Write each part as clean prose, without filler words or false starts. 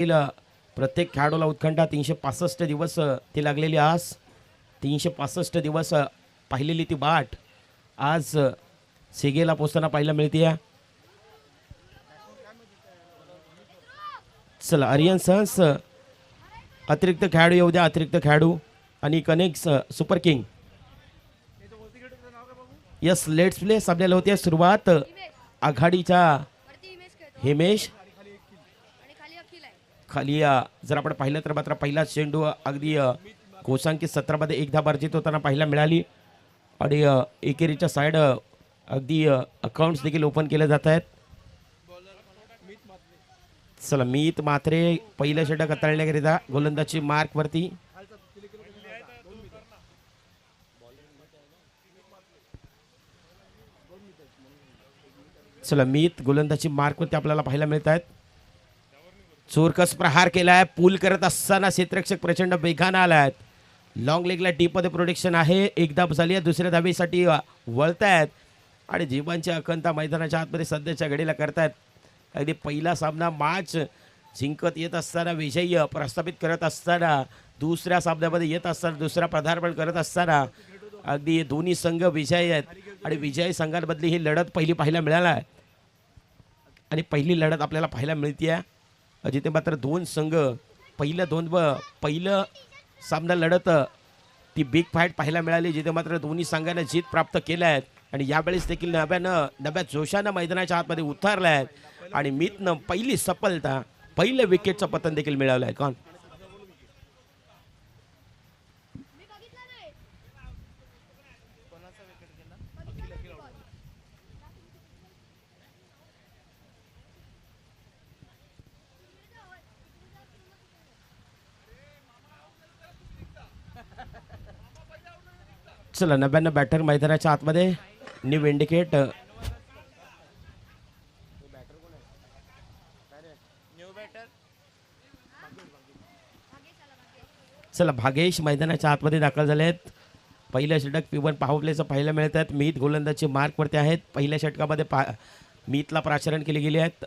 प्रत्येक खेळाडूला उत्कंठा 365 दिवस ती लागलेली आस 365 दिवस पाहिलेली ती बाट आज सेगेला पोचताना पाहायला मिळते. चला आर्यन सन्स अतिरिक्त खेळाडू येऊ द्या. अतिरिक्त खेळाडू आणि Connex Super King. Yes let's play आपल्याला होती सुरुवात. आघाडीच्या हिमेश खाली जर आपण पाहिलं तर मात्र पहिला चेंडू अगदी कोसांकी सत्रामध्ये एकदा बार्जित होताना पाहायला मिळाली आणि एकेरीच्या साईड अगदी अकाउंट्स देखील ओपन केले जात आहेत. चला मीत मात्रे पहिल्या षटक हाताळण्याकरिता गोलंदाजी मार्क वरती. चला मीत गोलंदाजी मार्क वरती आपल्याला पाहायला मिळत आहेत. चोरकस प्रहार केलाय. पूल करत असताना क्षेत्ररक्षक प्रचंड वेगाने आलाय. लॉंग लेगला डीप मध्ये प्रोटेक्शन आहे. एक धाव झाली आहे. दुसऱ्या धावेसाठी वळतायत आणि जीवांची अखंडता मैदानाच्या आतमध्ये सध्याच्या घडीला करतायत. अगदी पहिला सामना मॅच जिंकत येत असताना विजयी प्रस्थापित करत असताना दुसऱ्या सामन्यामध्ये येत असताना दुसरा पदार्पण करत असताना अगदी दोन्ही संघ विजयी आहेत आणि विजयी संघांमधली ही लढत पहिली पाहायला मिळाला आहे आणि पहिली लढत आपल्याला पाहायला मिळते जिथे मात्र दोन संघ पहिलं सामना लढत ती बिग फाईट पाहायला मिळाली जिथे मात्र दोन्ही संघांना जीत प्राप्त केल्या आहेत आणि यावेळेस देखील नव्या जोशानं मैदानाच्या आतमध्ये उतरल्या आहेत आणि मीतनं पहिली सफलता पहिलं विकेटचं पतन देखील मिळवलं आहे. कोण चला 99 बॅटर मैदानाच्या आतमध्ये न्यू इंडिकेट. चला भागेश मैदानाच्या आतमध्ये दाखल झाले आहेत. पहिल्या षटक पिवन पाहुपलेचं पाहायला मिळत आहेत. मीत गोलंदाजी मार्कवरती आहेत. पहिल्या षटकामध्ये मीतला प्राचरण केले गेले आहेत.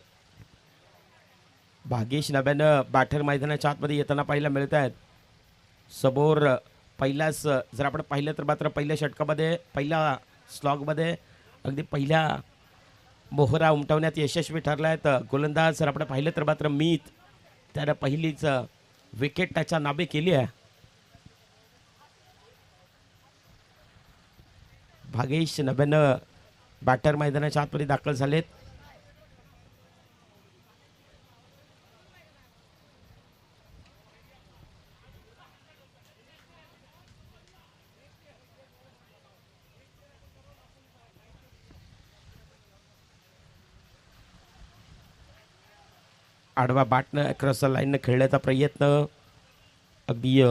भागेश 99 बॅटर मैदानाच्या आतमध्ये येताना पाहायला मिळत आहेत. समोर पहिलाच जर आपण पाहिलं तर मात्र पहिल्या षटकामध्ये पहिल्या स्लॉगमध्ये अगदी पहिल्या मोहरा उमटवण्यात यशस्वी ठरला आहेत. गोलंदाज जर आपण पाहिलं तर मात्र मीत त्यानं पहिलीच विकेट त्याच्या नावे केली आहे. भागेश 99 बॅटर मैदानाच्या आतमध्ये दाखल झालेत. आडवा बॅटनं क्रॉस लाईननं खेळण्याचा प्रयत्न अगदी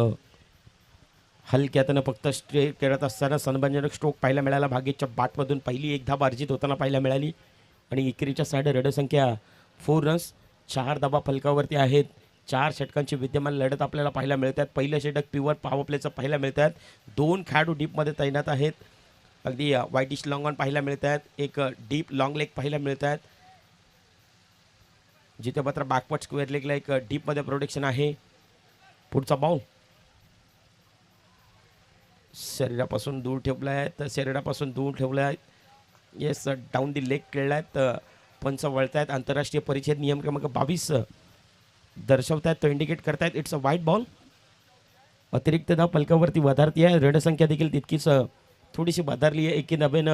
हलक्यातनं फक्त स्ट्रेट खेळत असताना सन्मानजनक स्ट्रोक पाहायला मिळाला. भागेशच्या बॅटमधून पहिली एक धाव अर्जित होताना पाहायला मिळाली आणि एकेरीच्या साईड रनसंख्या 4 रन्स 4 धावा फलकावरती आहेत. 4 षटकांची विद्यमान लढत आपल्याला पाहायला मिळतात. पहिलं षटक प्युअर पॉवर प्लेचं पाहायला मिळतात. 2 खेळाडू डीपमध्ये तैनात आहेत. अगदी वाईटिश लॉंग ऑन पाहायला मिळत आहेत. एक डीप लॉंग लेग पाहायला मिळत आहेत जिथे मात्र बॅकवर्ड स्क्वेअर लेगला एक डीपमध्ये प्रोटेक्शन आहे. पुढचा बॉल शरीरापासून दूर ठेवला आहे. तर शरीरापासून दूर ठेवला आहे. येस डाऊन दी लेग खेळला आहेत. पंच वळत आहेत. आंतरराष्ट्रीय परिषद नियम क्रमांक 22 दर्शवत आहेत. तो इंडिकेट करतायत इट्स अ वाईट बॉल. अतिरिक्त धाव फलकावरती वधारती आहे. रणसंख्या देखील तितकीच थोडीशी वधारली आहे. 91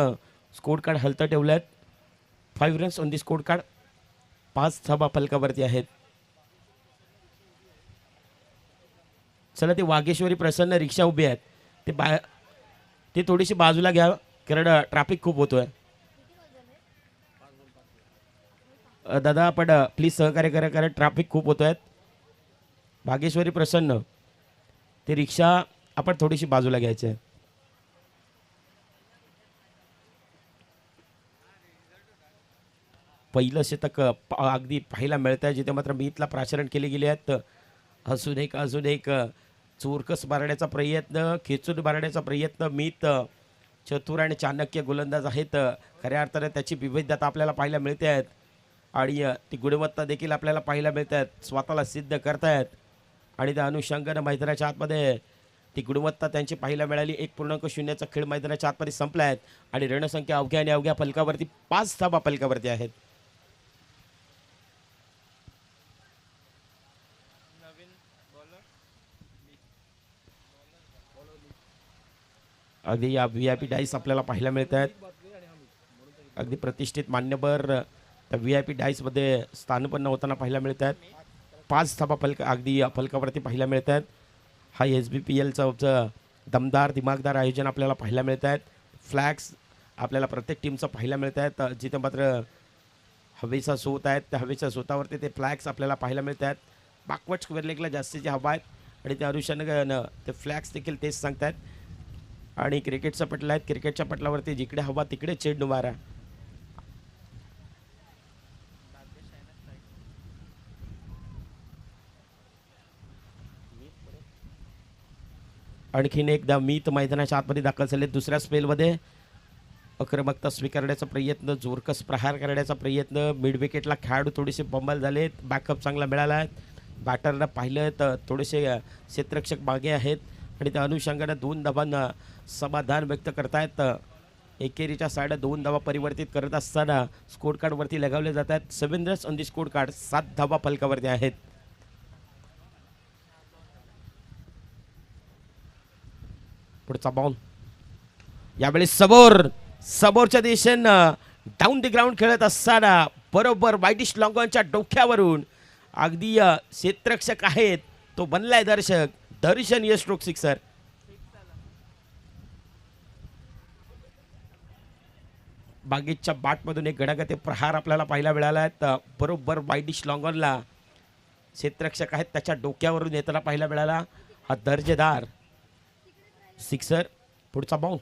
स्कोर कार्ड हलतं ठेवलं आहेत. 5 runs on the score card. 5 धावा फलकावरती आहेत. चला ते वाघेश्वरी प्रसन्न रिक्षा उभी आहेत ते थोडीशी बाजूला घ्या कारण ट्रॅफिक खूप होतोय. दादा आपण प्लीज सहकार्य करा कारण ट्रॅफिक खूप होत आहेत. भागेश्वरी प्रसन्न ते रिक्षा आपण थोडीशी बाजूला घ्यायची आहे. पहिलं शतक अगदी पाहायला मिळत आहे जिथे मात्र मीतला प्राचरण केले गेले आहेत. अजून एक चोरकस मारण्याचा प्रयत्न खेचून मारण्याचा प्रयत्न. मीत चतुर आणि चाणक्य गोलंदाज आहेत. खऱ्या अर्थाने त्याची विविधता आपल्याला पाहायला मिळते आहेत. आणि ती गुणवत्ता देखील आपल्याला पाहायला मिळतात, स्वतःला सिद्ध करतायत आणि त्या अनुषंगानं मैदानाच्या आतमध्ये ती गुणवत्ता त्यांची पाहायला मिळाली. 1.0चा खेळ मैदानाच्या आतमध्ये संपला आहेत आणि रणसंख्या अवघ्या आणि अवघ्या फलकावरती 5 धावा फलकावरती आहेत. अगदी या VIP डाईस आपल्याला पाहायला मिळत आहेत. अगदी प्रतिष्ठित मान्यवर त्या VIP डाईसमध्ये स्थानपन्न होताना पाहायला मिळत आहेत. 5 धावा फलक अगदी या फलकावरती पाहायला मिळत आहेत. हा SBPLचं दमदार दिमागदार आयोजन आपल्याला पाहायला मिळत आहेत. फ्लॅग्स आपल्याला प्रत्येक टीमचं पाहायला मिळत आहेत. जिथे मात्र हवेचा सोत आहेत त्या हवेच्या सोतावरती ते फ्लॅग्स आपल्याला पाहायला मिळत आहेत. बॅकवर्ड स्क्वेअर लेगला जास्तीची हवा आहेत आणि त्या अनुषंगानं ते फ्लॅग्स देखील तेच सांगतात. आणि क्रिकेटचा पटला आहेत, क्रिकेटच्या पटलावरती जिकडे हवा तिकडे चेंडू मारा. आणखीन एकदा मीत मैदानाच्या आतमध्ये दाखल झाले. दुसऱ्या स्पेलमध्ये आक्रमकता स्वीकारण्याचा प्रयत्न, जोरकस प्रहार करण्याचा प्रयत्न, मिड विकेटला खेळाडू थोडेसे बंबल झालेत, बॅकअप चांगला मिळाला आहे. बॅटरला पाहिलं तर थोडेसे क्षेत्ररक्षक मागे आहेत आणि त्या अनुषंगानं 2 धावांना समाधान व्यक्त करतायत. एकेरीच्या साड्या 2 धावा परिवर्तित करत असताना स्कोर कार्डवरती लगावले जात आहेत. 7 runs on the score card, 7 धावा फलकावरती आहेत. पुढचा बॉल यावेळी समोरच्या दिशेनं डाऊन द ग्राउंड खेळत असताना बरोबर वाईटिश लॉंगॉनच्या डोक्यावरून अगदी क्षेत्ररक्षक आहेत तो बनलाय दर्शनीय स्ट्रोक सिक्सर. बागेच्या बाटमधून एक गडागते प्रहार आपल्याला पाहायला मिळाला आहे. बरोबर वाईटिश लॉंगॉनला क्षेत्ररक्षक आहेत त्याच्या डोक्यावरून येताना पाहायला मिळाला हा दर्जेदार सिक्सर. पुढचा बॉल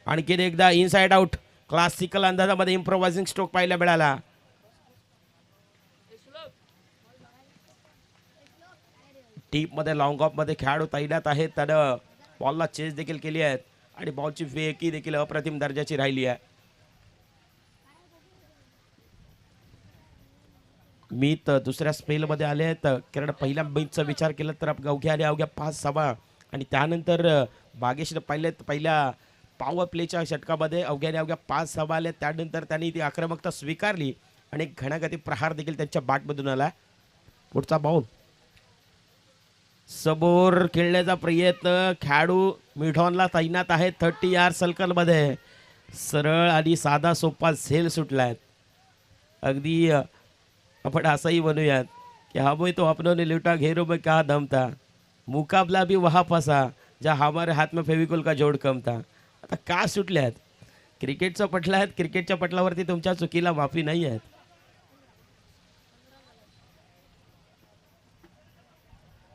आणखीन एकदा इनसाइड आउट क्लासिकल अंदाजामध्ये इम्प्रोवायझिंग स्ट्रोक पाहायला मिळाला. टीपमध्ये लॉंग ऑफमध्ये खेळाडू तैनात आहेत, त्यानं बॉलला चेस देखील केली आहेत आणि बॉलची फेकी देखील अप्रतिम दर्जाची राहिली आहे. मी तर दुसऱ्या स्पेलमध्ये आले आहेत कारण पहिल्या मॅचचा विचार केला तर अवघ्या आणि अवघ्या 5 धावा आणि त्यानंतर बागेशने पहिल्या पॉवर प्लेच्या षटकामध्ये अवघ्या आणि अवघ्या 5 धावा आल्या. त्यानंतर त्यांनी ती आक्रमकता स्वीकारली आणि एक घणाघाती प्रहार देखील त्यांच्या बॅटमधून आला. पुढचा बॉल समोर खेळण्याचा प्रयत्न, खेळाडू मिडॉनला तैनात आहेत 30 यार्ड सर्कलमध्ये. सरळ आणि साधा सोपा झेल सुटलाय. अगदी आपण असंही म्हणूयात की हा बोय तो आपनोने लुटा घेरो में कहा दम था, मुकाबला भी वहा फसा ज्या हमारे हात में फेविकोल का जोड कम था. आता का सुटल्यात? क्रिकेटचं पटलं आहेत, क्रिकेटच्या पटलावरती तुमच्या चुकीला माफी नाही आहेत.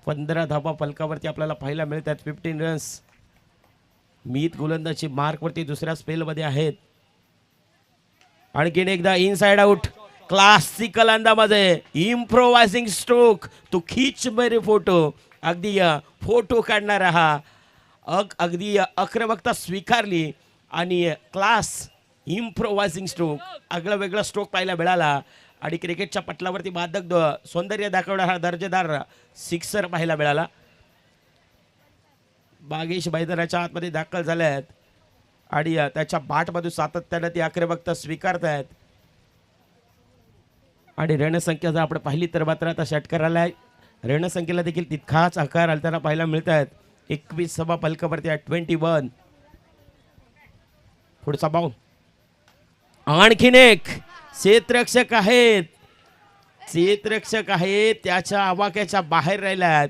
पंधरा धावा फलकावरती आपल्याला पाहायला मिळतात. 15 रन्स मीत गोलंदाजी मार्कवरती दुसऱ्या स्पेलमध्ये आहेत. आणखीन एकदा इनसाइड आउट क्लासिकल अंदामध्ये इम्प्रोवायझिंग स्ट्रोक, तू खीच मेरे फोटो. अगदी फोटो काढणारा हा अगदी आक्रमकता स्वीकारली आणि क्लास इम्प्रोवायझिंग स्ट्रोक, आगळा वेगळा स्ट्रोक पाहायला मिळाला आणि क्रिकेटच्या पटलावरती बाधक सौंदर्य दाखवणारा दर्जेदार सिक्सर पाहायला मिळाला. बागेश मैदानाच्या आतमध्ये दाखल झाले आहेत आणि त्याच्या बाटमधून सातत्यानं ती आक्रमकता स्वीकारत आहेत. आणि रणसंख्या जर आपण पाहिली तर मात्र आता षटकाराला रणसंख्येला देखील तितकाच आकार आलताना पाहायला मिळत आहेत. 21 धावा फलकावरती आहे. 21. पुढचा बॉल आणखीन एक क्षेत्ररक्षक आहेत, त्याच्या आवाक्याच्या बाहेर राहिल्यात.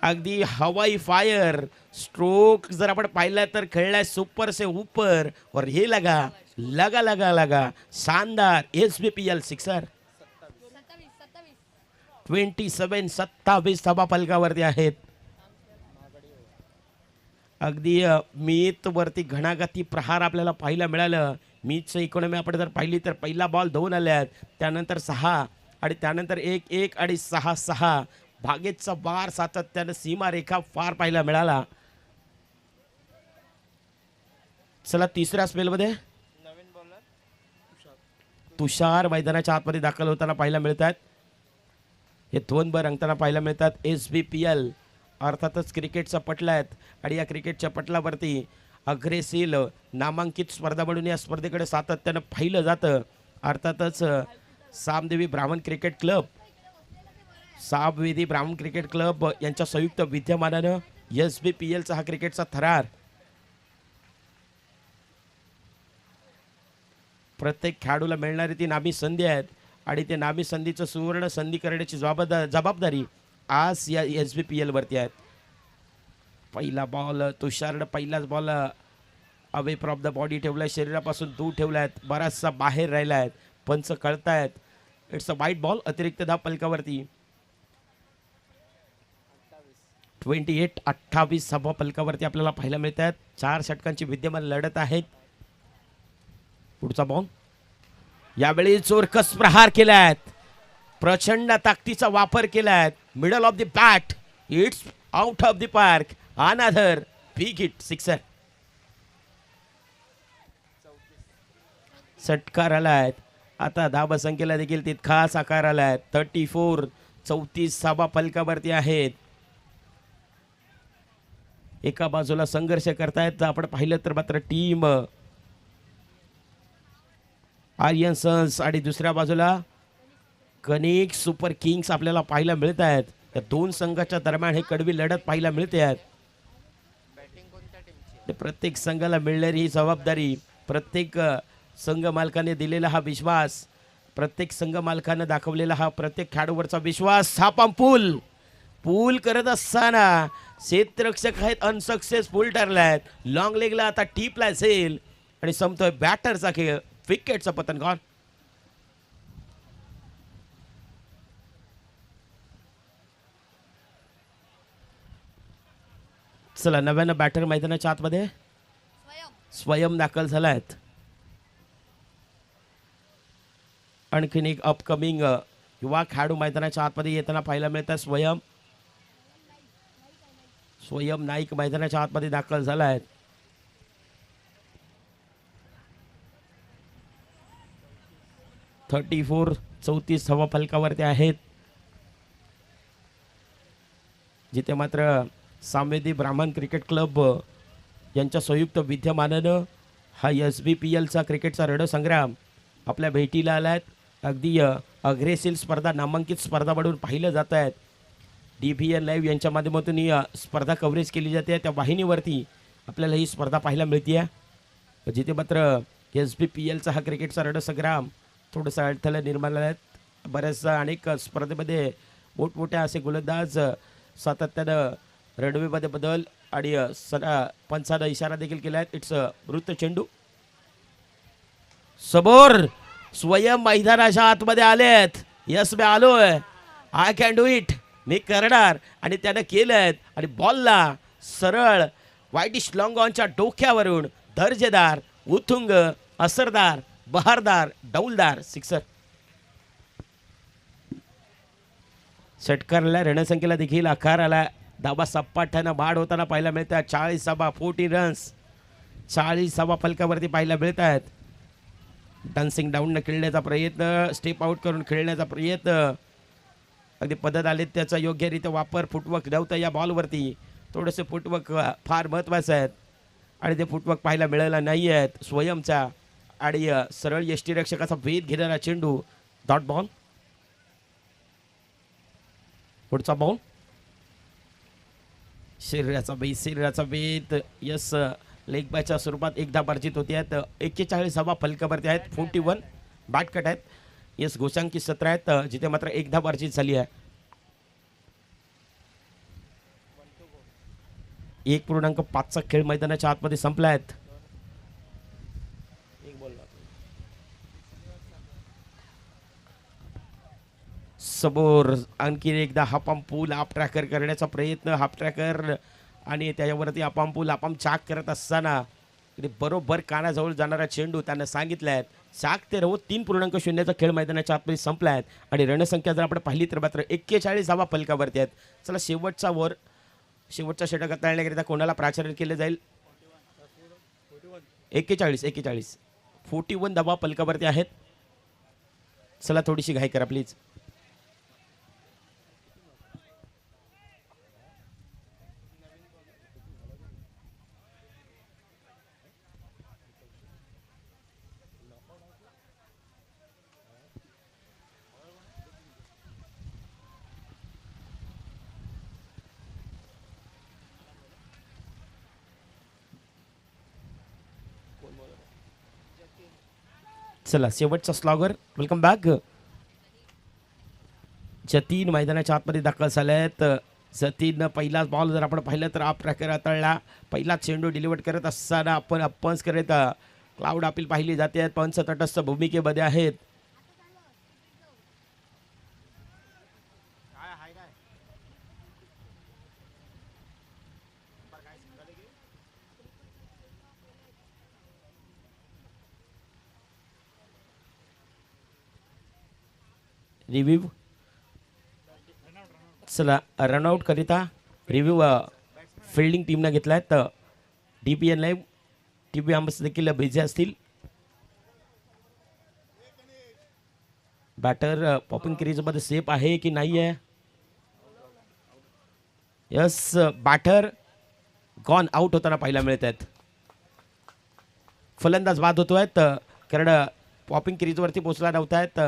अगदी हवाई फायर स्ट्रोक जर आपण पाहिला तर खेळलाय सुपर से ऊपर और हे लगा लगा लगा लगा शानदार SBPL सिक्सर. 27 धावा फलकावरती आहेत. अगदी मीत वरती घणाघाती प्रहार आपल्याला पाहायला मिळालं. मीतचं इकॉनॉमी आपण जर पाहिली तर पहिला बॉल 2 आले आहेत, त्यानंतर 6 आणि त्यानंतर 1-1 आणि 6-6. भागेचा बार सातत्यानं सीमारेखा फार पाहायला मिळाला. चला तिसऱ्या स्पेलमध्ये तुषार मैदानाच्या आतमध्ये दाखल होताना पाहायला मिळतात. हे 2 बर रंगताना पाहायला मिळतात. SBPL अर्थातच क्रिकेटचा पटला आहेत आणि या क्रिकेटच्या पटलावरती अग्रेसिव्ह नामांकित स्पर्धा म्हणून या स्पर्धेकडे सातत्यानं पाहिलं जातं. अर्थातच सामदेवी ब्राह्मण क्रिकेट क्लब, सामवेदी ब्राह्मण क्रिकेट क्लब यांच्या संयुक्त विद्यमानानं SBPLचा हा क्रिकेटचा थरार प्रत्येक खेळाडूला मिळणारी ती नामी संधी आहेत आणि ते नामी संधीचं सुवर्ण संधी करण्याची जबाबदारी आज या SBPL वरती आहेत. पहिला बॉल तुषारनं पहिलाच ball away from the body ठेवलाय, शरीरापासून दूर ठेवलाय, बराचसा बाहेर राहिला आहे. पंच कळतायत. इट्स अ वाईट बॉल. अतिरिक्त धाव पलकावरती 28 धावा पलकावरती आपल्याला पाहायला मिळत आहेत. 4 षटकांची विद्यमान लढत आहेत. पुढचा बॉल यावेळी चोरकस प्रहार केलाय, प्रचंड ताकदीचा वापर केलाय. Middle of the bat, it's out of the park. Another big hit, sixer. षटकार आलाय. आता धावा संख्येला देखील तितकाच आकार आलाय. 34 धावा पलकावरती आहेत. एका बाजूला संघर्ष करतायत जर आपण पाहिलं तर मात्र टीम आर्यन सन्स आणि दुसऱ्या बाजूला कनिक सुपर किंग्स आपल्याला पाहायला मिळत आहेत. या 2 संघाच्या दरम्यान हे कडवी लढत पाहायला मिळते आहेत. प्रत्येक संघाला मिळणारी ही जबाबदारी, प्रत्येक संघ मालकाने दिलेला हा विश्वास, प्रत्येक संघ मालकाने दाखवलेला हा प्रत्येक खेळाडूवरचा विश्वास. हा पूल करत असताना क्षेत्ररक्षक आहेत अनसक्सेसफुल ठरले आहेत. लॉंग लेगला आता टीपला असेल आणि संपतोय बॅटरचा खेळ. विकेटचं पतन गॉन. चला नव्यानं बॅटर मैदानाच्या आतमध्ये स्वयं दाखल झालायत. आणखीन एक अपकमिंग युवा खेळाडू मैदानाच्या आतमध्ये येताना पाहायला मिळतात. स्वयं नाईक मैदानाच्या आतमध्ये दाखल झालाय. चौतीस धावा फलकावरती आहेत. जिथे मात्र सामवेदी ब्राह्मण क्रिकेट क्लब यांच्या संयुक्त विद्यमानानं हा SBPLचा क्रिकेटचा रणसंग्राम आपल्या भेटीला आलाय. अगदी अग्रेसिव्ह स्पर्धा, नामांकित स्पर्धा म्हणून पाहिलं जात आहेत. DBN लाईव्ह यांच्या माध्यमातून ही स्पर्धा कव्हरेज केली जाते. त्या वाहिनीवरती आपल्याला ही स्पर्धा पाहायला मिळते. जिथे मात्र SBPLचा हा क्रिकेटचा रणसंग्राम थोडंसं अडथळा निर्माण आहेत. बऱ्याचदा अनेक स्पर्धेमध्ये मोठमोठ्या असे गोलंदाज सातत्यानं रणवेमध्ये बदल आणि पंचानं इशारा देखील केला आहे. इट्स वृत्त चेंडू समोर स्वयं मैदानाच्या आतमध्ये आलेत. यस मी आलोय, आय कॅन डू इट, मी करणार. आणि त्यानं केलंय आणि बॉलला सरळ वाईटिश लॉंग ऑनच्या डोक्यावरून दर्जेदार, उथुंग, असरदार, बहारदार, डौलदार सिक्सर. षटकाराला रणसंख्येला देखील आकार आला. धावा सपाट्यानं बाद होताना पाहायला मिळत आहेत. 40 धावा, 40 रन्स, 40 धावा फलकावरती पाहायला मिळत आहेत. डान्सिंग डाऊननं खेळण्याचा प्रयत्न, स्टेप आउट करून खेळण्याचा प्रयत्न, अगदी पद्धत आले त्याचा योग्यरित्या वापर. फुटवर्क नव्हतं या बॉलवरती. थोडंसं फुटवर्क फार महत्त्वाचं आहे आणि ते फुटवर्क पाहायला मिळालं नाही आहेत स्वयंचा. आणि सरळ यष्टीरक्षकाचा वेध घेणारा चेंडू. Dot ball. पुढचा बॉल शरीराचा वेध. यस, लेग बॅच्या स्वरूपात एकदा अर्जित होते आहेत. 41 धावा फलकावरती आहेत. 41 बॅटकट आहेत. यस, घोषांकी 17 आहेत. जिथे मात्र एकदा अर्जित झाली आहे. 1.5चा खेळ मैदानाच्या आतमध्ये संपला आहेत. समोर आणखी एकदा हापाम पूल हाफ ट्रॅकर करण्याचा प्रयत्न. हाफ ट्रॅकर आणि त्याच्यावरती हापाम पूल हापाम चाक करत असताना बरोबर कानाजवळ जाणारा चेंडू त्यांना सांगितलं आहे. 7 ते 3.0चा खेळ मैदानाच्या आतमध्ये संपला आहेत. आणि रणसंख्या जर आपण पाहिली तर मात्र 41 धावा फलकावरती आहेत. चला शेवटचा षटक हाताळण्याकरिता कोणाला प्राचारण केलं जाईल? 41 धावा फलकावरती आहेत. चला थोडीशी घाई करा प्लीज. चला शेवटचा स्लॉगर. Welcome back. जतीन मैदानाच्या आतमध्ये दाखल झाले आहेत. जतीन पहिलाच बॉल जर आपण पाहिलं तर आप ट्रॅकर हाताळला. पहिलाच चेंडू डिलिव्हर करत असताना आपण पंच करत क्लाउड अपील पाहिली जाते. पंच तटस्थ भूमिकेमध्ये आहेत. रिव्ह्यू. चला रनआउट करिता रिव्ह्यू फिल्डिंग टीमनं घेतला आहे. तर DPN लाईव्ह TV आंबस देखील बिझी असतील. बॅटर पॉपिंग क्रीजमध्ये सेफ आहे की नाही आहे. यस, बॅटर गॉन आउट होताना पाहायला मिळत आहेत. फलंदाज बाद होतो आहेत कारण पॉपिंग क्रीजवरती पोचला नव्हता आहेत.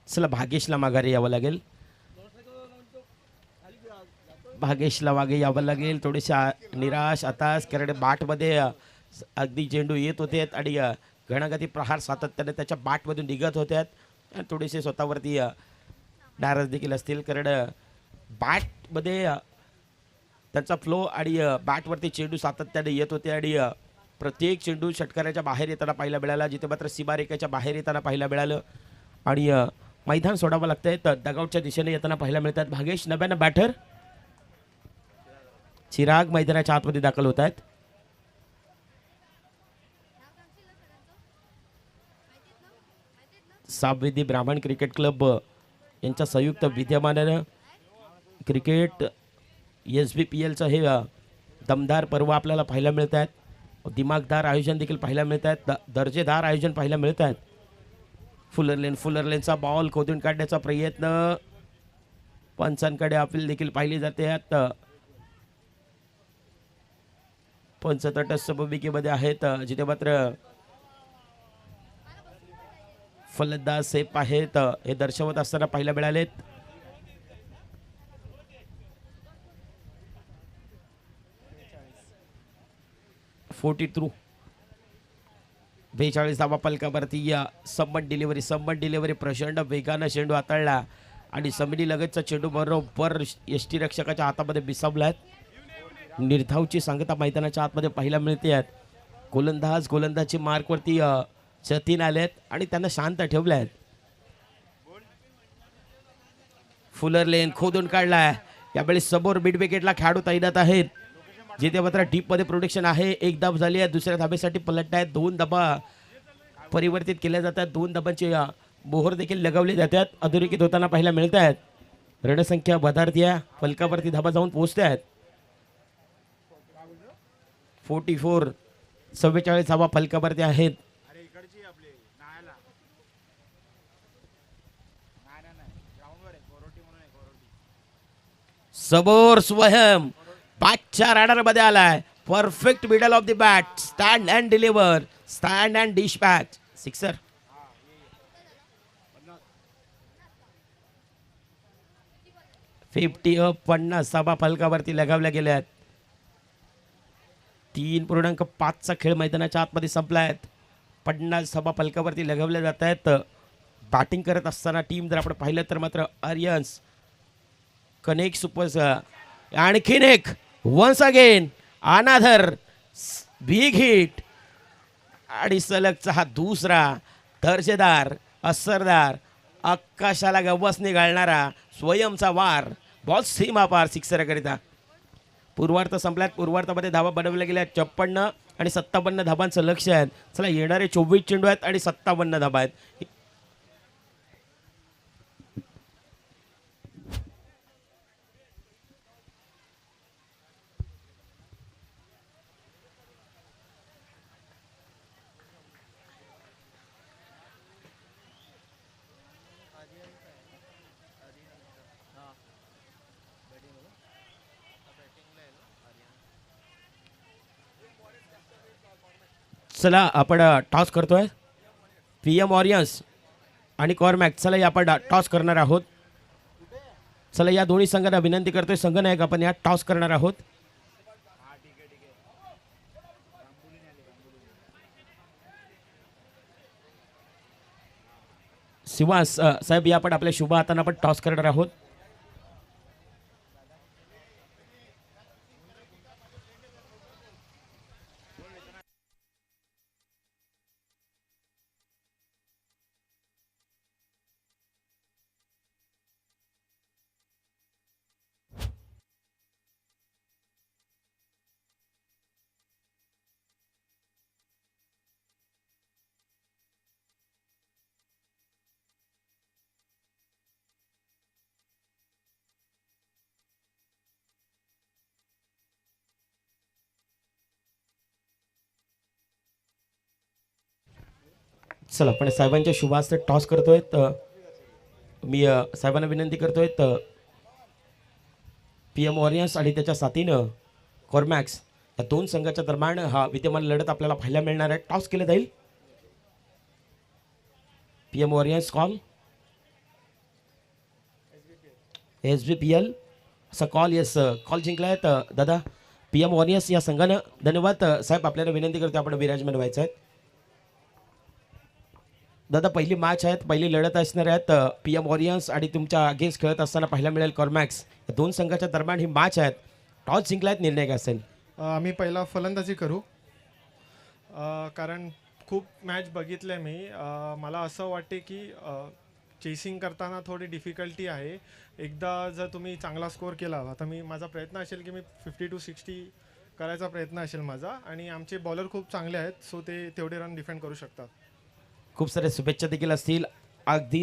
चला भागेशला माघारी यावं लागेल. भागेशला मागे यावं लागेल. थोडेशा निराश आता कारण बाटमध्ये अगदी चेंडू येत होते आणि घणाघाती प्रहार सातत्याने त्याच्या बाटमधून निघत होत्या. थोडेसे स्वतःवरती नाराज देखील असतील कारण बॅटमध्ये त्यांचा फ्लो आणि बॅटवरती चेंडू सातत्याने येत होते आणि प्रत्येक चेंडू षटकाराच्या बाहेर येताना पाहायला मिळाला. जिथे मात्र सीमारेखेच्या बाहेर येताना पाहायला मिळालं आणि मैदान सोडावं लागतंय. तर डगआउटच्या दिशेने येताना पाहायला मिळतात. भागेश नव्यानं बॅटर. चिराग मैदानाच्या आतमध्ये दाखल होत आहेत. साबवेदी ब्राह्मण क्रिकेट क्लब यांच्या संयुक्त विद्यमानानं क्रिकेट SBPLचं हे दमदार पर्व आपल्याला पाहायला मिळत आहेत. दिमागदार आयोजन देखील पाहायला मिळत आहेत. दर्जेदार आयोजन पाहायला मिळत आहेत. फुलरलेनचा बॉल खोदून काढण्याचा प्रयत्न. पंचांकडे अपील देखील पाहिली जाते. पंच तटस्थ भूमिकेमध्ये आहेत जिथे मात्र फलंदाज सेफ आहेत हे दर्शवत असताना पाहायला मिळालेत. थ्रू 42 धावा पलकावरती संबंध डिलिव्हरी प्रचंड वेगानं चेंडू हाताळला आणि समिनी लगतचा चेंडू बरोबर यष्टी रक्षकाच्या हातामध्ये बिसावला. निर्धावची सांगता मैदानाच्या आतमध्ये पाहायला मिळते. गोलंदाजी मार्कवरती जतीन आलेत आणि त्यांना शांत ठेवले आहेत. फुलरलेन खोदून काढलाय. यावेळी समोर मिड विकेटला खेळाडू तैनात आहेत जिथे मात्र डीपमध्ये प्रोटेक्शन आहे. एक धाब झाली आहे. दुसऱ्या धाबेसाठी पलट आहेत. 2 धाबा परिवर्तित केल्या जातात. 2 धाबांचे मोहर देखील लगावले जातात. अधोरेखित होताना पाहायला मिळत आहेत. रणसंख्या वधारती आहे. फलकावरती धाबा जाऊन पोहोचते आहेत. 44 धाबा फलकावरती आहेत. समोर स्वयं पाचच्या राडार मध्ये आलाय. Perfect middle of the bat. Stand and deliver. Stand and dispatch. Sixer. Fifty 50 धाबा फलकावरती लगावल्या गेल्या. 3.5चा खेळ मैदानाच्या आतमध्ये संपला आहे. 50 धाबा फलकावरती लगावल्या जात आहेत. बॅटिंग करत असताना टीम जर आपण पाहिलं तर मात्र आर्यन्स कनेक्ट सुपर आणखीन एक once again another big hit आणि सलगचा हा दुसरा दर्जेदार असरदार आकाशाला गवसने घालणारा स्वयंचा वार बॉल सीमा पार सिक्सरकरिता. पूर्वार्ध संपल्यात. पूर्वार्धामध्ये धावा बनवल्या गेल्या 56 आणि 57 धाबांचं लक्ष आहे. चला येणारे 24 चेंडू आहेत आणि 57 धाबा आहेत. चला आपण टॉस करतोय. PM ऑरियन्स आणि कॉर्मॅक. चला या आपण टॉस करणार आहोत. चला या दोन्ही संघांना विनंती करतोय, संघनायक आपण या टॉस करणार आहोत. शिवास साहेब या आपण आपल्या शुभ हाताने आपण टॉस करणार आहोत. चला आपण साहेबांच्या शुभास्ते टॉस करतोय. मी साहेबांना विनंती करतोय PM ऑरियन्स आणि त्याच्या साथीनं कॉर्मॅक्स या दोन संघाच्या दरम्यान हा विद्यमान लढत आपल्याला पाहायला मिळणार आहे. टॉस केलं जाईल. PM Orions call. SBPL असा कॉल. येस कॉल जिंकला आहे दादा PM ऑरियन्स या संघानं. धन्यवाद साहेब. आपल्याला विनंती करतो आपण विराजमान व्हायचं आहे. दादा पहिली मॅच आहेत, पहिली लढत असणार आहेत. PM ऑरियन्स आणि तुमच्या अगेन्स्ट खेळत असताना पाहायला मिळेल कॉर्मॅक्स. या दोन संघाच्या दरम्यान ही मॅच आहेत. टॉस जिंकलायत. निर्णय काय असेल? आम्ही पहिला फलंदाजी करू. कारण खूप मॅच बघितले मी. मला असं वाटते की चेसिंग करताना थोडी डिफिकल्टी आहे. एकदा जर तुम्ही चांगला स्कोअर केला, आता माझा प्रयत्न असेल की मी 50 to 60 करायचा प्रयत्न असेल माझा. आणि आमचे बॉलर खूप चांगले आहेत, सो ते तेवढे रन डिफेंड करू शकतात. खूप सारे शुभेच्छा देखील असतील. अगदी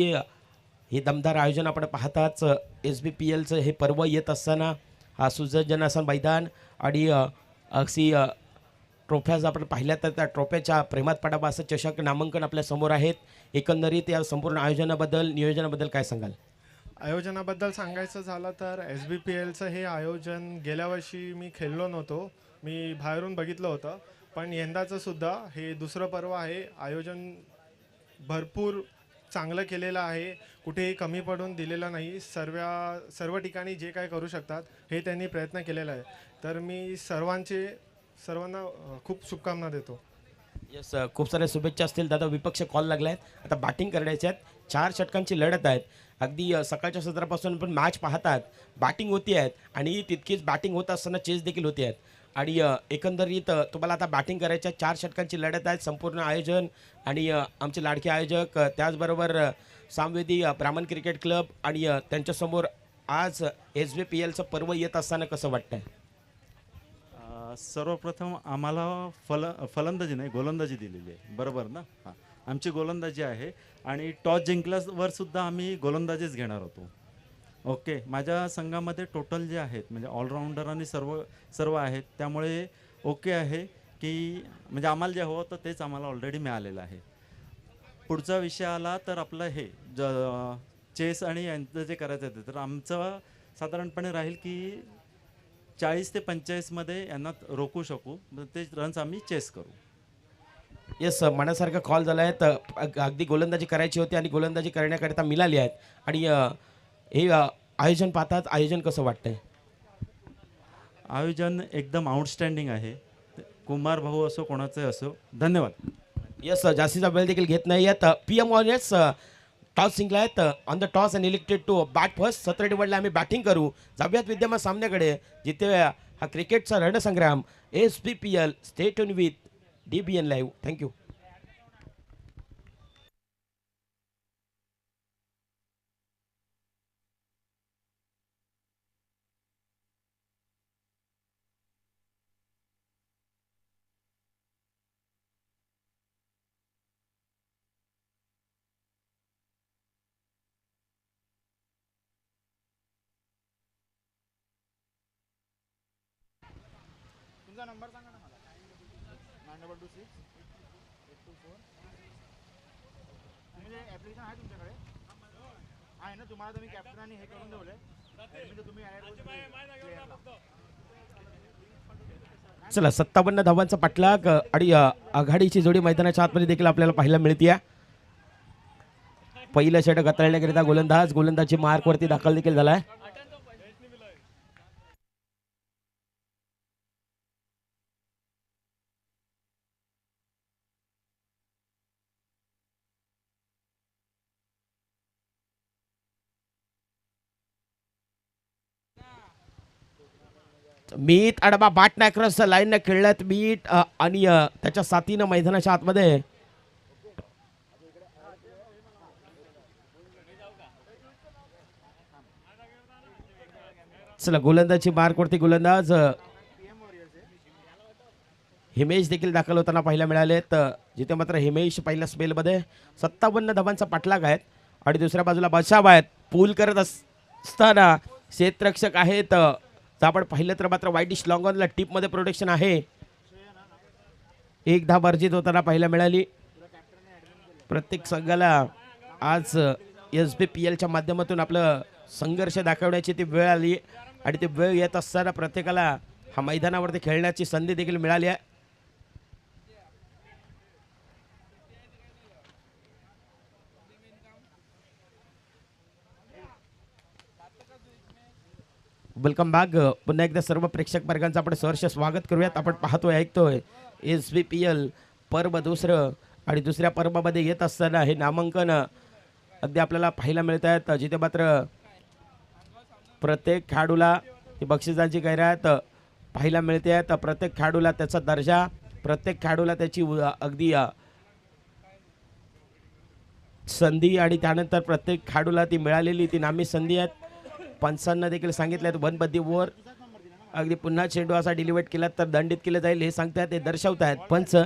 हे दमदार आयोजन आपण पाहताच. SBPLचं हे पर्व येत असताना हा सुसज्ज असं मैदान आणि अगदी ट्रॉफ्याज आपण पाहिल्या तर त्या ट्रॉफ्याच्या प्रेमात पडावा असं चषक नामांकन आपल्या समोर आहेत. एकंदरीत या संपूर्ण आयोजनाबद्दल, नियोजनाबद्दल काय सांगाल? आयोजनाबद्दल सांगायचं झालं तर SBPLचं हे आयोजन गेल्या वर्षी मी खेळलो नव्हतो, मी बाहेरून बघितलं होतं. पण यंदाचं सुद्धा हे दुसरं पर्व आहे. आयोजन भरपूर चांगलं केलेलं आहे, कुठेही कमी पडून दिलेलं नाही. सर्व ठिकाणी जे काय करू शकतात हे त्यांनी प्रयत्न केलेला आहे. तर मी सर्वांना खूप शुभकामना देतो. येस खूप साऱ्या शुभेच्छा असतील दादा. विपक्ष कॉल लागला आहेत, आता बॅटिंग करायचे आहेत. 4 षटकांची लढत आहेत. अगदी सकाळच्या सत्रापासून पण मॅच पाहतात. बॅटिंग होती आहेत आणि तितकीच बॅटिंग होत असताना चेस देखील होते आहेत. आणि एकंदरीत तुम्हाला आता बॅटिंग करायच्या 4 षटकांची लढत आहे. संपूर्ण आयोजन आणि आमचे लाडके आयोजक त्याचबरोबर सामवेदी ब्राह्मण क्रिकेट क्लब आणि त्यांच्यासमोर आज SBPLचं पर्व येत असताना कसं वाटतंय? सर्वप्रथम आम्हाला फलंदाजी नाही गोलंदाजी दिलेली आहे, बरोबर ना? हां, आमची गोलंदाजी आहे आणि टॉस जिंकल्यावर सुद्धा आम्ही गोलंदाजीच घेणार होतो. ओके, माझ्या संघामध्ये टोटल जे आहेत म्हणजे ऑलराऊंडर आणि सर्व आहेत, त्यामुळे ओके आहे की म्हणजे आम्हाला जे हवं होतं तेच आम्हाला ऑलरेडी मिळालेलं आहे. पुढचा विषय आला तर आपलं हे चेस आणि यांचं जे करायचं आहे तर आमचं साधारणपणे राहील की 40 ते 45मध्ये यांना रोखू शकू, ते रन्स आम्ही चेस करू. येस मनासारखा कॉल झाला आहे. तर अगदी गोलंदाजी करायची होती आणि गोलंदाजी करण्याकरिता मिळाली आहेत. आणि हे आयोजन पाहतात, आयोजन कसं वाटतंय? आयोजन एकदम आउटस्टँडिंग आहे. कुमार भाऊ असो कोणाचे असो, धन्यवाद. येस जास्तीचा वेळ देखील घेत नाही आहेत. PM ऑरियन्स टॉस जिंकला आहेत. On the toss and elected to bat first. 17 निवडला. आम्ही बॅटिंग करू. जाऊयात विद्यमान सामन्याकडे, जिथे हा क्रिकेटचा रणसंग्राम. SBPL stay tune with DBN live. Thank you. तुमचा नंबर सांगा ना मला 9226 824 म्हणजे ॲप्लिकेशन आहे तुमच्याकडे आहे ना तुम्हाला तर मी कॅप्टन आणि हे करून ठेवले ॲडमिन तुम्ही ॲड करून चला 57 धावांचा पाठलाग आणि आघाडीची जोडी मैदानाच्या आतमध्ये देखील आपल्याला पाहायला मिळते. पहिलं षटक हाताळण्याकरिता गोलंदाजी मार्कवरती दाखल देखील झालाय. मीत अडबा बाट क्रॉस लाईन खेळल्यात मीट आणि त्याच्या साथीनं मैदानाच्या आतमध्ये चला गोलंदाजी मार्कवरती गोलंदाज हिमेश देखील दाखल होताना पाहायला मिळालेत. जिथे मात्र हिमेश पहिल्या स्पेलमध्ये 57 धावांचा पाठलाग आहेत आणि दुसऱ्या बाजूला बचाव आहेत. पूल करत असताना क्षेत्ररक्षक आहेत. तर आपण पाहिलं तर मात्र वाईटिश लॉंग ऑनला टीपमध्ये प्रोटेक्शन आहे. एक धाव अर्जित होताना पाहायला मिळाली. प्रत्येक संघाला आज SBPLच्या माध्यमातून आपलं संघर्ष दाखवण्याची ती वेळ आली आणि ती वेळ येत असताना प्रत्येकाला हा मैदानावरती खेळण्याची संधी देखील मिळाली आहे. Welcome back. पुन्हा एकदा सर्व प्रेक्षक वर्गांचं आपण सहर्ष स्वागत करूयात. आपण पाहतोय ऐकतोय SBPL पर्व दुसरं आणि दुसऱ्या पर्वामध्ये येत असताना हे नामांकन अगदी आपल्याला पाहायला मिळत आहेत. जिथे मात्र प्रत्येक खेळाडूला ही बक्षिसांची जाहिरात पाहायला मिळते आहेत. प्रत्येक खेळाडूला त्याचा दर्जा, प्रत्येक खेळाडूला त्याची अगदी संधी आणि त्यानंतर प्रत्येक खेळाडूला ती मिळालेली ती नामी संधी आहेत. पंचांना देखील सांगितलं वनबद्दी ओव्हर अगदी पुन्हा चेंडू असा डिलिव्हर केला तर दंडित केलं जाईल हे सांगतायत, ते दर्शवतायत पंच.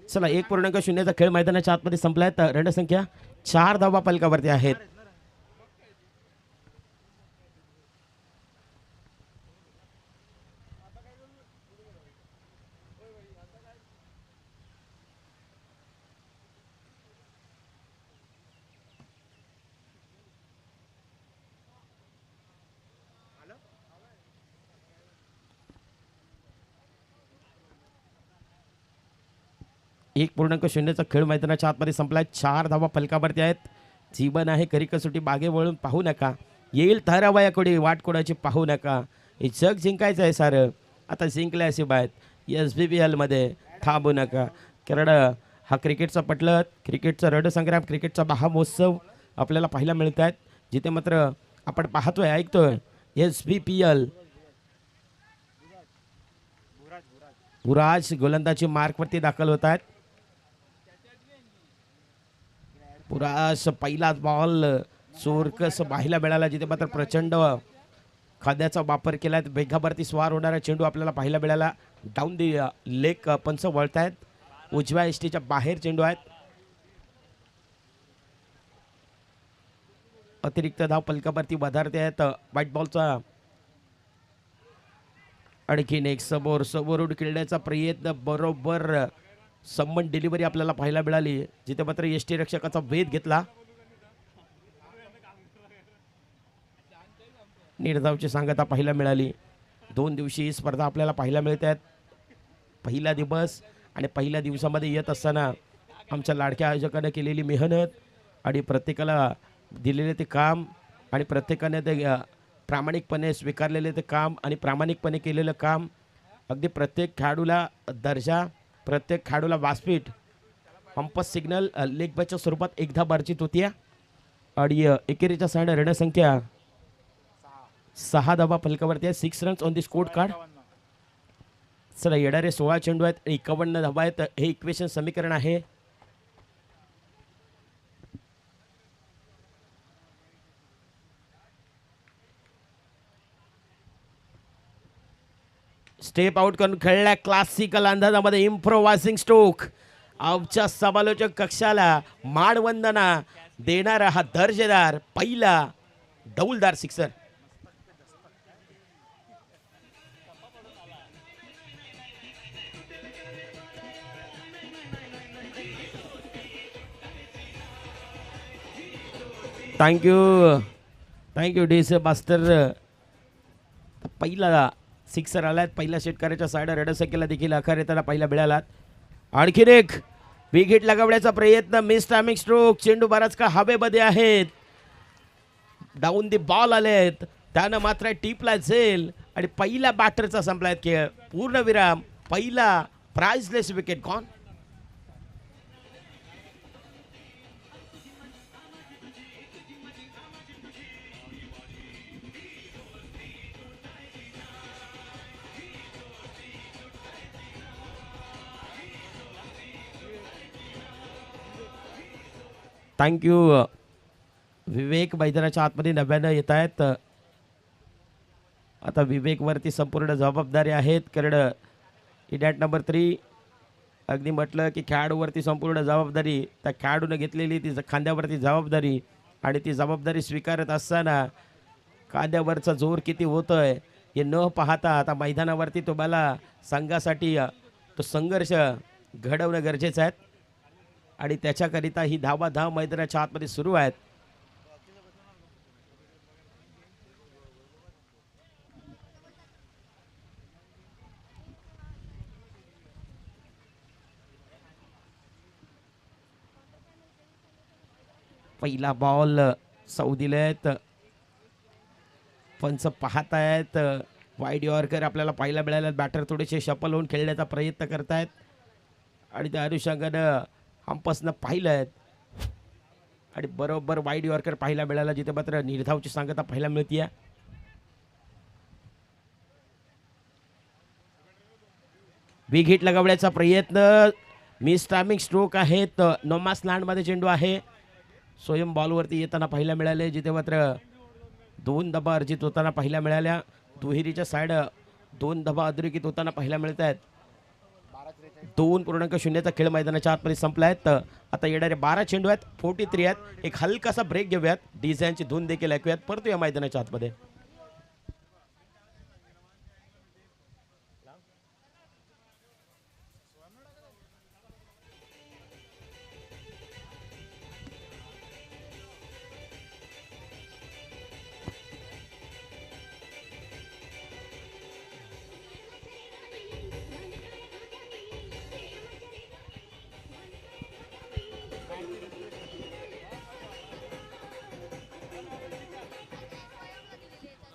चला 1.0चा खेळ मैदानाच्या आतमध्ये संपलाय. रणसंख्या 4 धावा फलकावरती आहेत. एक 1.0चा खेळ मैदानाच्या आतमध्ये संपलाय. 4 धावा फलकावरती आहेत. जीवन आहे खरी कसोटी, बागे वळून पाहू नका, येईल तारावयाकडे वाट कोणाची पाहू नका. हे जग जिंकायचं आहे सारं, आता जिंकल्याशिवाय SBPL मध्ये थांबू नका. कारण हा क्रिकेटचा पटलं, क्रिकेटचा रणसंग्राम, क्रिकेटचा महामहोत्सव आपल्याला पाहायला मिळत आहेत. जिथे मात्र आपण पाहतोय ऐकतोय SBPL. बुराज गोलंदाजी मार्कवरती दाखल होत आहेत. पुरास पहिलाच बॉल चोरकस पाहायला मिळाला. जिथे मात्र प्रचंड खाद्याचा वापर केलाय. वेगावरती स्वार होणारा चेंडू आपल्याला पाहायला मिळाला. डाऊन दी लेग पंच वळतायत. उजव्या एसटीच्या बाहेर चेंडू आहेत. अतिरिक्त धाव फलकावरती वधारते आहेत. व्हाईट बॉलचा आणखीन एक समोर समोरून खेळण्याचा प्रयत्न, बरोबर सम्मन डिलिव्हरी आपल्याला पाहायला मिळाली. जिथे मात्र एसटी रक्षकाचा वेध घेतला. निर्धावची सांगता पाहायला मिळाली. 2 दिवसीय स्पर्धा आपल्याला पाहायला मिळत आहेत. पहिला दिवस आणि पहिल्या दिवसामध्ये येत असताना आमच्या लाडक्या आयोजकांनी केलेली मेहनत आणि प्रत्येकाला दिलेले ते काम आणि प्रत्येकाने ते प्रामाणिकपणे स्वीकारलेले ते काम आणि प्रामाणिकपणे केलेलं काम, अगदी प्रत्येक खेळाडूला दर्जा, प्रत्येक खेळाडूला व्यासपीठ, पंपस सिग्नल लेग बॅचच्या स्वरूपात एकदा बार्जित होती. आणि एकेरीच्या साईड रणसंख्या 6 धावा फलकावरती आहे. 6 runs on the score card. चला येणारे 16 चेंडू आहेत, 51 धावा आहेत. हे इक्वेशन समीकरण आहे. स्टेप आउट करून खेळल्या क्लासिकल अंदाजामध्ये इम्प्रोवायझिंग स्ट्रोक. आमच्या समालोचक कक्षाला मानवंदना देणारा हा दर्जेदार पहिला डौलदार sixer. Thank you D C master. पहिला सिक्सर आलात, पहिल्या षटकाराच्या साईड रडसकेला देखील आकार येताना पहिला मिळालात. आणखीन एक विकेट लगावण्याचा प्रयत्न, मिस टायमिंग स्ट्रोक, चेंडू बराच का हवेमध्ये आहेत, डाऊन दी बॉल आलेत, त्यानं मात्र टीपला झेल आणि पहिल्या बॅटरचा संपलाय खेळ. पूर्णविराम, पहिला प्राइजलेस विकेट गॉन. थँक्यू. विवेक मैदानाच्या आतमध्ये नव्यानं येत आहेत. आता विवेकवरती संपूर्ण जबाबदारी आहेत, कारण इडॅट नंबर 3 अगदी म्हटलं की खेळाडूवरती संपूर्ण जबाबदारी, त्या खेळाडूनं घेतलेली ती खांद्यावरती जबाबदारी, आणि ती जबाबदारी स्वीकारत असताना खांद्यावरचा जोर किती होतोय हे न पाहता आता मैदानावरती तुम्हाला संघासाठी तो संघर्ष घडवणं गरजेचं आहे, आणि त्याच्याकरिता ही धाव मैदानाच्या आतमध्ये सुरू आहेत. पहिला बॉल सौदीला आहेत, पंच पाहत आहेत. वाईड यॉर्कर आपल्याला पाहायला मिळाल्यात. बॅटर थोडेसे शफल होऊन खेळण्याचा प्रयत्न करतायत, आणि त्या अनुषंगानं अंपसनं पाहिलं आहेत, आणि बरोबर वाईड यॉर्कर पाहायला मिळाला, जिथे मात्र निर्धावची सांगता पाहायला मिळते. बिग हिट लगावण्याचा प्रयत्न, मिस टायमिंग स्ट्रोक आहेत. नोमास लँडमध्ये चेंडू आहे, स्वयं बॉलवरती येताना पाहायला मिळाले, जिथे मात्र 2 धावा अर्जित होताना पाहायला मिळाल्या. दुहेरीच्या साईड 2 धावा अधोरेखित होताना पाहायला मिळत आहेत. 2.0चा खेळ मैदानाच्या आतमध्ये संपला आहेत. आता येणारे 12 चेंडू आहेत, 43 आहेत. एक हलकासा ब्रेक घेऊयात, डिझाईनची धून देखील ऐकूयात, परतूया मैदानाच्या आतमध्ये.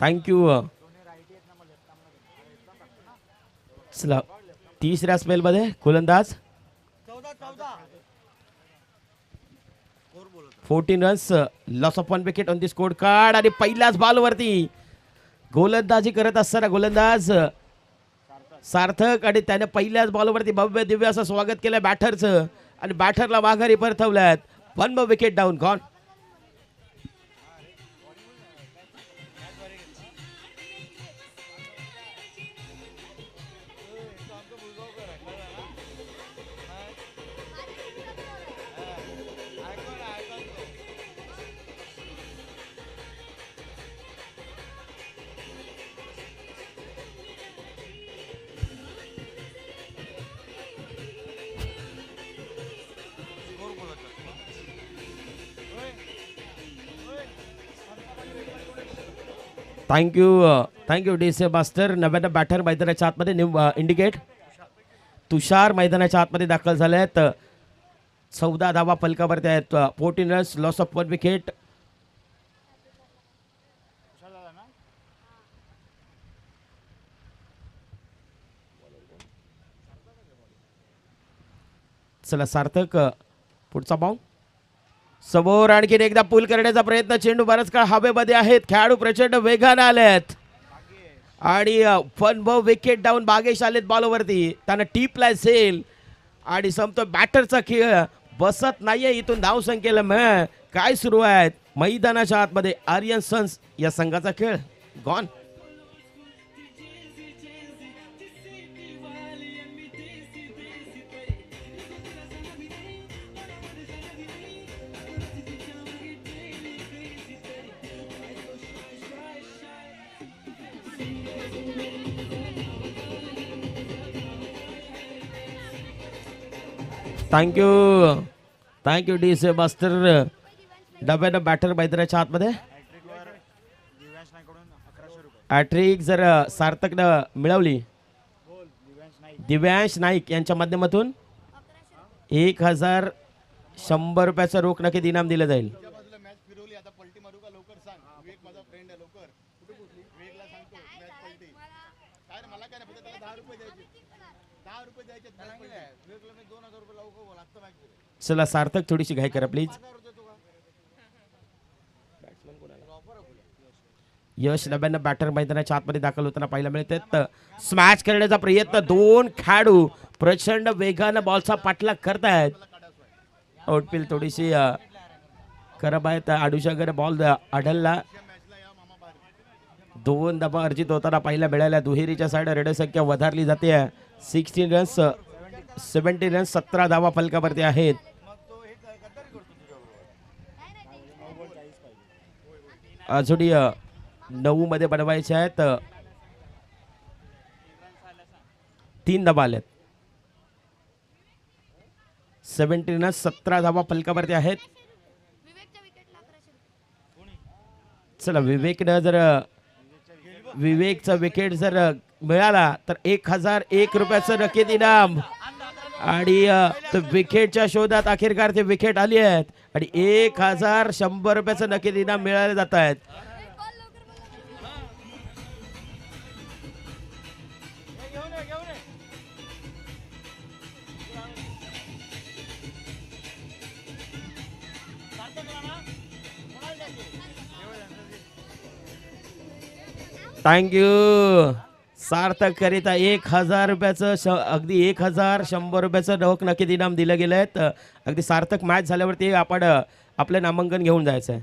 थँक्यू. चला, तिसऱ्या स्पेलमध्ये गोलंदाज 14 runs, loss of 1 wicket on the score card, आणि पहिल्याच बॉलवरती गोलंदाजी करत असताना गोलंदाज सार्थक, आणि त्याने पहिल्याच बॉलवरती भव्य दिव्य असं स्वागत केलं बॅटरचं, आणि बॅटरला माघारी परतवल्यात. 1 wicket down gone. Thank you D C master. नव्यानं बॅटर मैदानाच्या आतमध्ये इंडिकेट. तुषार मैदानाच्या आतमध्ये दाखल झाले आहेत. 14 धावा फलकावरती आहेत. 14 रन्स, लॉस ऑफ 1 विकेट. चला, सार्थक पुढचा बाउंड समोर, आणखीन एकदा पूल करण्याचा प्रयत्न. चेंडू बराच काळ हवेमध्ये आहेत, खेळाडू प्रचंड वेगाने आलेत, आणि 1 विकेट डाऊन. बागेश आलेत बॉलवरती, त्यांना टीपला सेल, आणि संपतो बॅटरचा खेळ. बसत नाहीये इथून धाव संख्येला. काय सुरू आहेत मैदानाच्या आतमध्ये आर्यन सन्स या संघाचा खेळ gone. Thank you D C master. डब्यानं बॅटर मैदानाच्या आतमध्ये हॅट्रिकवर दिव्यांश नाईकडून 1100 रुपये. हॅट्रिक जर सार्थकनं मिळवली दिव्यांश नाईक दिव्यांश नाईक यांच्या माध्यमातून 1100 रुपयाचं रोख नक्की इनाम दिलं जाईल. मॅच फिरवली आता पलटी मारू का लवकर सांग. विवेक माझा फ्रेंड आहे लवकर. विवेकला सांगतो मॅच पलटी. काय रे मला काय नाही फक्त त्याला 10 रुपये द्यायचे. 10 रुपये द्यायचे विवेकला मी 2000 रुपये लावू लागतं मॅच. चला सार्थक थोडीशी घाई करा प्लीज. यश नव्यानं बॅटर मैदानाच्या आतमध्ये दाखल होताना पाहायला मिळते. स्मॅच करण्याचा प्रयत्न दोन खेळाडू प्रचंड वेगानं बॉलचा पाठलाग करतायत. आउटफील्ड थोडीशी खराब आहे. आडुशाकडे बॉल आढळला. 2 धावा अर्जित होताना पाहायला मिळाल्या. दुहेरीच्या साईड रेड संख्या वधारली जाते. 16 रन्स 17 रन्स 17 धावा फलकावरती आहेत. अजूनही 9 मध्ये बनवायचे आहेत. 3 धावा आल्यात. 17 रन्स 17 धावा फलकावरती आहेत. चला विवेकचा विकेट जर मिळाला तर 1001 रुपयाचं नक्कीच इनाम. आणि विकेटच्या शोधात अखेरकार ते विकेट आली आहेत आणि 1100 रुपयाचं नक्कीच इनाम मिळाले जात आहेत. थँक्यू सार्थक करिता 1000 रुपयाचं अगदी 1100 रुपयाचं रोख नक्की इनाम दिलं गेलं आहे. अगदी सार्थक मॅच झाल्यावरती आपण आपलं नामांकन घेऊन जायचं आहे.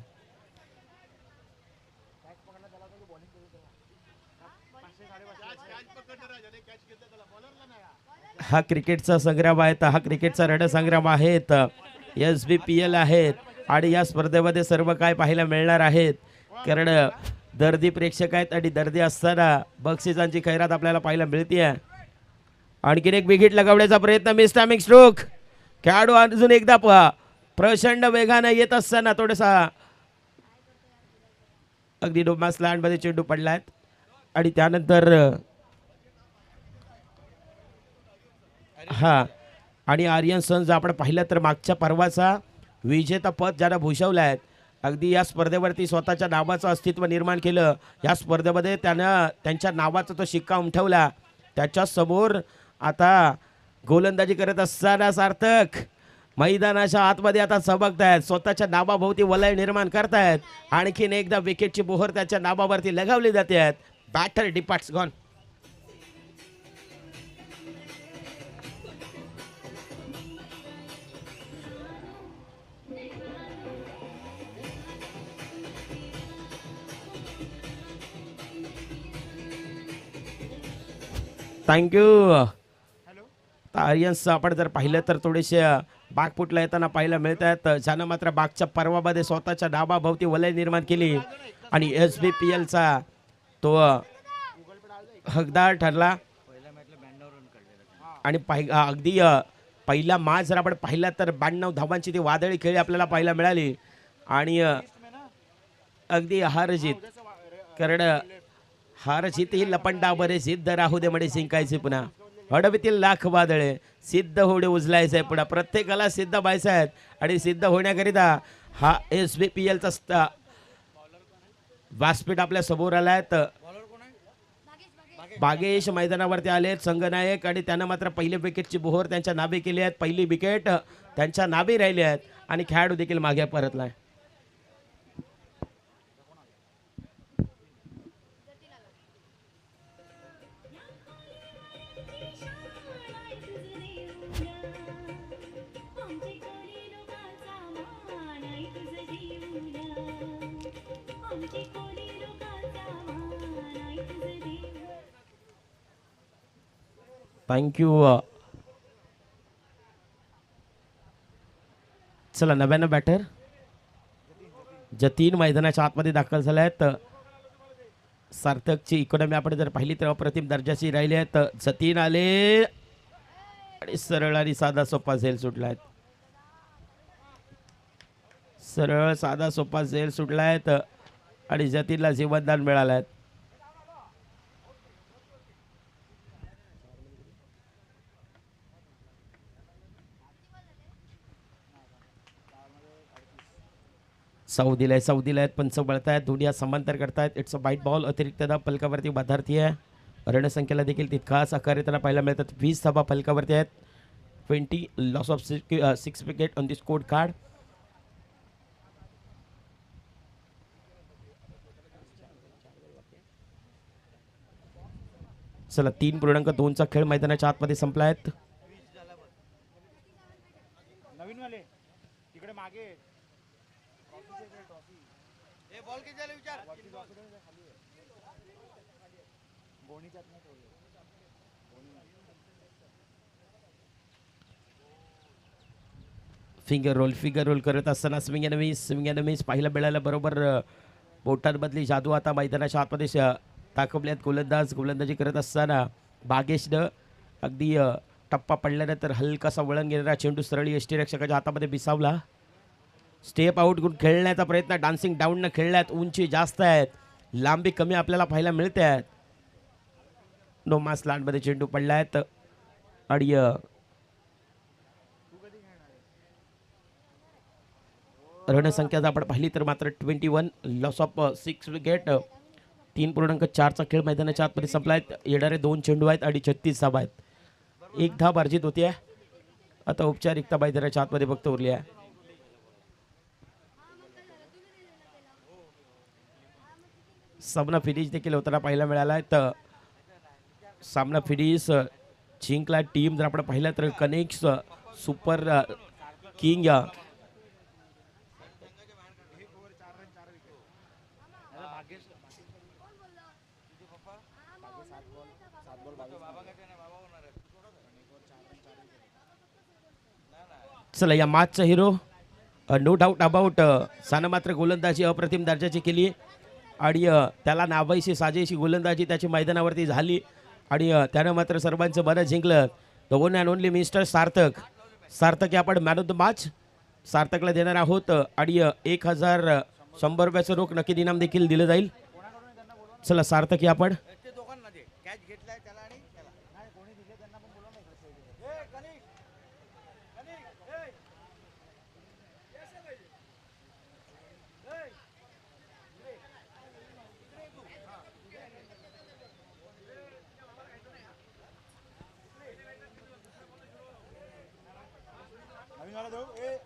हा क्रिकेटचा संग्राम आहे. हा क्रिकेटचा रणसंग्राम आहेत. SBPL आहेत आणि या स्पर्धेमध्ये सर्व काय पाहायला मिळणार आहेत. कारण दर्दी प्रेक्षक आहेत आणि दर्दी असताना बक्षिसांची खैरात आपल्याला पाहायला मिळते. आणखीन एक विकेट लगावण्याचा प्रयत्न. Miss timing stroke. खेळाडू अजून एकदा प्रचंड वेगानं येत असताना थोडासा अगदी डोमास लँडमध्ये चेंडू पडलाय आणि त्यानंतर हा आणि आर्यन सन्स आपण पाहिलं तर मागच्या पर्वाचा विजेता पद ज्यांना भूषवलं आहे. अगदी या स्पर्धेवरती स्वतःच्या नावाचं अस्तित्व निर्माण केलं. या स्पर्धेमध्ये त्यानं त्यांच्या नावाचा तो शिक्का उमठवला. त्याच्यासमोर आता गोलंदाजी करत असताना सार्थक मैदानाच्या आतमध्ये आता चमकतायत. स्वतःच्या नावाभोवती वलय निर्माण करतायत. आणखीन एकदा विकेटची मोहर त्याच्या नावावरती लगावली जाते आहेत. Batter departs gone. Thank you. Aryans आपण जर पाहिलं तर थोडेसे बागपुटला येताना पाहायला मिळत आहेत. ज्यानं मात्र बागच्या पर्वामध्ये स्वतःच्या नावाभोवती वलय निर्माण केली आणि SBPLचा तो हकदार ठरला. आणि अगदी पहिला मॅच जर आपण पाहिला तर 92 धावांची ती वादळी खेळी आपल्याला पाहायला मिळाली. आणि अगदी हार जीत. कारण हार जीत ही लपंडा बरे सिद्ध राहू दे म्हणे जिंकायचे पुन्हा. हडवीतील लाख वादळे सिद्ध होणे उजलायचं पुन्हा. प्रत्येकाला सिद्ध व्हायचं आहेत आणि सिद्ध होण्याकरिता हा SBPLचा व्यासपीठ आपल्या समोर आला आहे. बागेश मैदानावरती आले संघनायक आणि त्यानं मात्र पहिली विकेटची बोहर त्यांच्या नावे केली आहेत. पहिली विकेट त्यांच्या नावे राहिली आहेत आणि खेळाडू देखील मागे परतलाय. थँक्यू. चला नव्यानं बॅटर जतीन मैदानाच्या आतमध्ये दाखल झाले आहेत. सार्थकची इकॉनॉमी आपण जर पाहिली तर अप्रतिम दर्जाची राहिली आहेत. जतीन आले आणि सरळ आणि साधा सोपा झेल सुटला आहेत. सरळ साधा सोपा झेल सुटलायत आणि जतीनला जीवनदान मिळालंय. सौदीला आहेत पंच बळतायत. दोन्ही समांतर करतायत. इट्स अ वाईट बॉल. अतिरिक्त धाव फलकावरती बाधार्थी आहे. रणसंख्येला देखील तितकाच आकार त्याला पाहायला मिळतात. 20 धावा फलकावरती आहेत. 20 loss of 6 wicket on the score card. चला 3.2चा खेळ मैदानाच्या आतमध्ये संपलायत. नवीन वाले तिकडे मागे बॉल किती झाले विचार गोणीच्यात नाही ठेवले. फिंगर रोल करत असताना स्विंग अँड मिस पाहायला मिळायला. बरोबर बोटांमधली जादू आता मैदानाच्या आतमध्ये ताकवल्यात. गोलंदाजी करत असताना भागेशनं अगदी टप्पा पडल्यानंतर हलकासा वळण घेणारा चेंडू सरळ यष्टीरक्षकाच्या हातामध्ये बिसावला. स्टेप आउट करून खेळण्याचा प्रयत्न. डान्सिंग डाऊननं खेळल्यात. उंची जास्त आहेत, लांबी कमी आपल्याला पाहायला मिळते आहेत. नो मास लँडमध्ये चेंडू पडलायत आणि रणसंख्या जर आपण पाहिली तर मात्र 21 लॉस ऑफ 6 विकेट. 3.4चा खेळ मैदानाच्या आतमध्ये संपलायत. येणारे 2 चेंडू आहेत आणि 36 धावा आहेत. 1 धाव अर्जित होती आहे. आता औपचारिकता मैदानाच्या आतमध्ये फक्त उरली आहे. सामना फिनिश देखील होताना पाहायला मिळाला आहे. तर सामना फिनिश जिंकला टीम जर आपण पाहिलं तर कनेक्स सुपर किंग चला या मॅचचा हिरो नो डाऊट अबाउट सानं मात्र गोलंदाजी अप्रतिम दर्जाची केली आणि त्याला नावायची साजेशी गोलंदाजी त्याची मैदानावरती झाली आणि त्यानं मात्र सर्वांचं मन जिंकलं. The one and only mister Sarthak आपण मॅन ऑफ द मॅच सार्थकला देणार आहोत आणि 1100 रुपयाचं रोख नक्की इनाम देखील दिलं जाईल. चला सार्थक या आपण नवीन वाला देऊ ए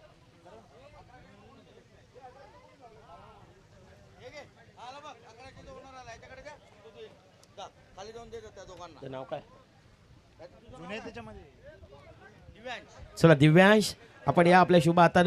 खाली जाऊन देतात त्या दोघांना. नाव काय जुने त्याच्यामध्ये चला दिव्यांश आपण या आपल्या शुभ हातानं